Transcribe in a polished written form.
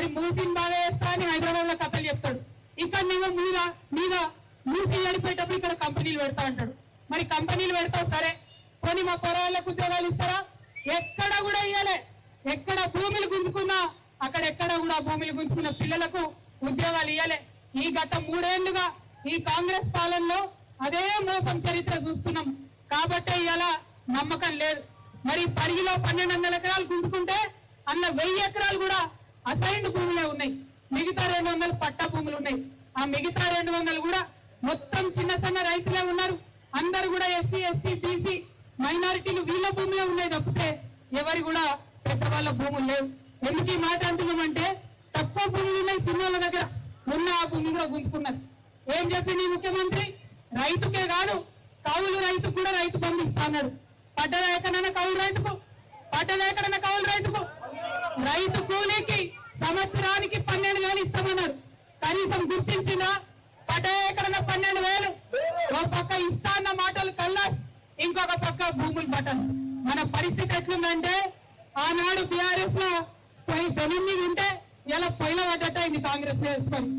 మరి మూసిని బాగా వేస్తా అని హైదరాబాద్ లో కథలు చెప్తాడు. ఇక్కడ నేను మీద మూసి ఏడిపోయేటప్పుడు ఇక్కడ కంపెనీలు పెడతా అంటాడు. మరి కంపెనీలు పెడతావు సరే, కొని మా పొరాళ్ళకు ఉద్యోగాలు ఇస్తారా? ఎక్కడ కూడా ఇయ్యలే. ఎక్కడ భూములు గుంజుకున్నా అక్కడెక్కడ కూడా భూములు గుంజుకున్న పిల్లలకు ఉద్యోగాలు ఇయ్యలే. ఈ గత 3 ఏళ్లుగా ఈ కాంగ్రెస్ పాలనలో అదే మోసం చరిత్ర చూస్తున్నాం. కాబట్టే ఇవాళ నమ్మకం లేదు. మరి పరిగిలో 1200 ఎకరాలు గుంజుకుంటే అన్న 1000 ఎకరాలు కూడా అసైన్డ్ భూములే ఉన్నాయి. మిగతా 200 పట్టా భూములు ఉన్నాయి. ఆ మిగతా 200 కూడా మొత్తం చిన్న సన్న రైతులే ఉన్నారు. అందరు కూడా ఎస్సీ ఎస్టీ బీసీ మైనారిటీలు వీళ్ళ భూములే ఉన్నాయి తప్పితే ఎవరి కూడా పెద్దవాళ్ళ భూములు లేవు. ఎందుకు ఈ మాట అంటున్నామంటే తక్కువ భూములు ఉన్నాయి చిన్నోళ్ళ దగ్గర, ఉన్న ఆ భూమి కూడా గుంజుకున్నారు. ఏం చెప్పింది ముఖ్యమంత్రి? రైతుకే కాదు కౌలు రైతుకు కూడా రైతు బంధు ఇస్తాడు. పడ్డదా ఎక్కడైనా కౌలు రైతుకు? పడ్డదా ఎక్కడైనా కౌలు రైతుకు? రైతు కూలీకి సంవత్సరానికి 12,000 ఇస్తామన్నాడు. కనీసం గుర్తించిందా? పడ్డా ఎక్కడైనా 12,000. ఒక పక్క ఇస్తా అన్న మాటలు కల్లాస్, ఇంకొక పక్క భూములు బటన్స్. మన పరిస్థితి ఎట్లుందంటే ఆనాడు బీఆర్ఎస్ లో 8 ఉంటే ఇలా పొయ్యిలో పడ్డట్టు అయింది కాంగ్రెస్ నేర్చుకొని.